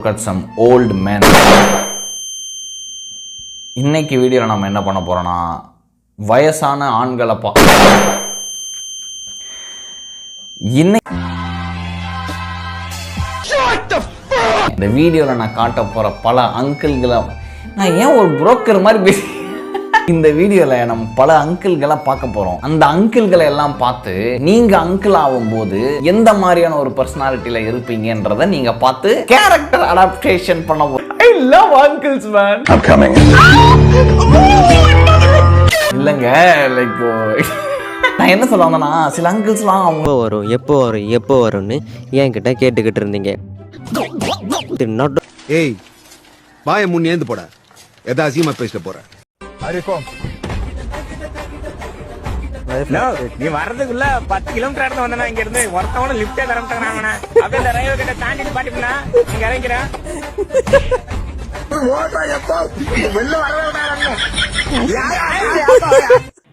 Look at some old men. இன்னைக்கு வீடியோல நம்ம என்ன பண்ண போறோம்னா வயசான ஆண்களை இந்த வீடியோல நான் காட்ட போற பல அங்கிள்களை நான் ஏன் ஒரு புரோக்கர் மாதிரி பேசி இந்த வீடியோல நம்ம பல அங்கிள்களை பார்க்க போறோம். அந்த அங்கிள்களை எல்லாம் பார்த்து நீங்க அங்கிள் ஆகும்போது எந்த மாதிரியான ஒரு பர்சனாலிட்டியில இருப்பீங்கன்றத நீங்க பார்த்து கேரக்டர் அடாப்டேஷன் பண்ண போறோம். I love uncles man. I'm coming. இல்லங்க லைக் நான் என்ன சொல்ல வந்தேன்னா சில அங்கிள்ஸ்லாம் அவங்க எப்போ வரும்னு என்கிட்ட கேட்டுக்கிட்டு இருந்தீங்க. ஏய் வாயை முன் ஏந்து போட எதா அசியமா பேசிட்டு போற நீ வர்றதுக்குள்ள 10 கிலோமீட்டர் வந்தா இங்க இருந்து ஒருத்தவன லிப்டே தரமாட்டாங்க. அப்படியே இந்த ரயில்வே கிட்ட தாண்டிட்டு பாட்டினா இங்க இறங்கிறேன்.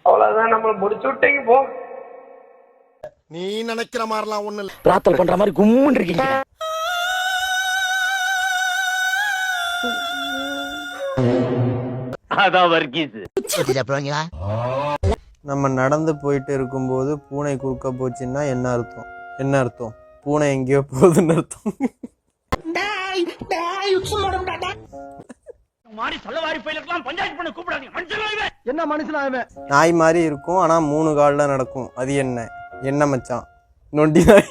அவ்வளவுதான் நம்ம முடிச்சு விட்டீங்க போ. நீ நினைக்கிற மாதிரிலாம் ஒண்ணு இல்ல. பிரார்த்தனை பண்ற மாதிரி கும்முன்னு இருக்கீங்க. அதான் வர்க்கீஸ். நம்ம நடந்து போயிட்டு இருக்கும்போது பூனை குறுக்க போச்சுன்னா என்ன அர்த்தம்? பூனை எங்கேயோ போகுதுன்னு அர்த்தம். என்ன மனுஷன்? நாய் மாதிரி இருக்கும் ஆனா 3 கால்ல நடக்கும். அது என்ன மச்சான்? நொண்டி நாய்.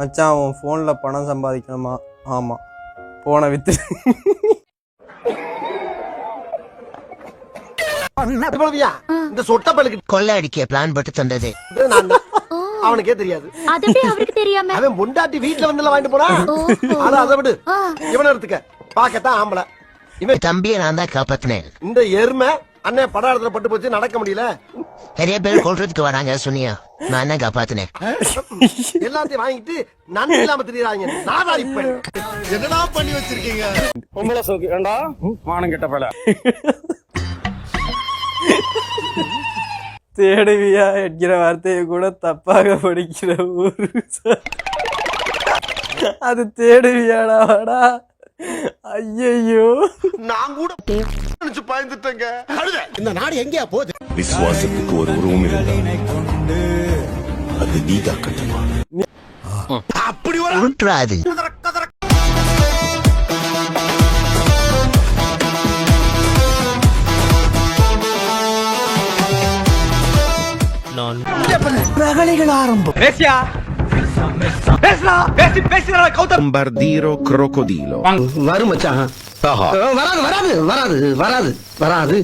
மச்சான் உன் போன்ல பணம் சம்பாதிக்கணுமா? ஆமா, போன வித்து. இந்த சொட்ட பலுக்கு கொள்ளை அடிக்க பிளான் போட்டு தந்தது அவனுக்கே தெரியாது. அவருக்கு தெரியாம அவன் பொண்டாட்டி வீட்டுல வந்து வாங்கிட்டு போறான். அதை விடு, இவனை எடுத்துக்க. பாக்கத்தான் ஆம்பளை. இவன் தம்பியை நான் தான் காப்பாத்தினேன். இந்த எருமை அண்ணன் படாரத்துல பட்டு போச்சு, நடக்க முடியல. நிறைய பேர் கொள்றதுக்கு வராங்க சொன்னியா, நான் தான் காப்பாத்தினேன். எல்லாத்தையும் வாங்கிட்டு நன்றி இல்லாம தெரியுறாங்க. நாதான் இப்ப என்னடா பண்ணி வச்சிருக்கீங்க? பொம்பளை சோக்கு வேண்டா மானம் கெட்ட பல. தேடுவியா என்கிற வார்த்தையை கூட தப்பாக படிக்கிற ஊரு. அது தேடுவியாடாடா. ஐயோ, நான் கூட நினைச்சு பயந்துட்டேங்க. இந்த நாடு எங்கேயா போகுது? விசுவாசத்துக்கு ஒரு உருவம் இருந்தா அது நீதான் கட்டுமா. அப்படி ஒரு உருட்டுறாது. Bombardiro crocodilo. வரும் மச்சான். வராது.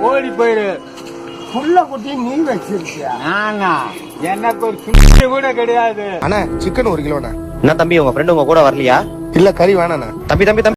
ஓடி போயிரு. புள்ள குட்டி நீ வச்சிருக்கியா? எனக்கு ஒரு சுண்ணி கூட கிடையாது. அண்ணா சிக்கன் 1 கிலோண்ணா. என்ன தம்பி உங்க ஃப்ரெண்ட் உங்க கூட வரலையா? இல்ல கறி வேணாண்ணா. தம்பி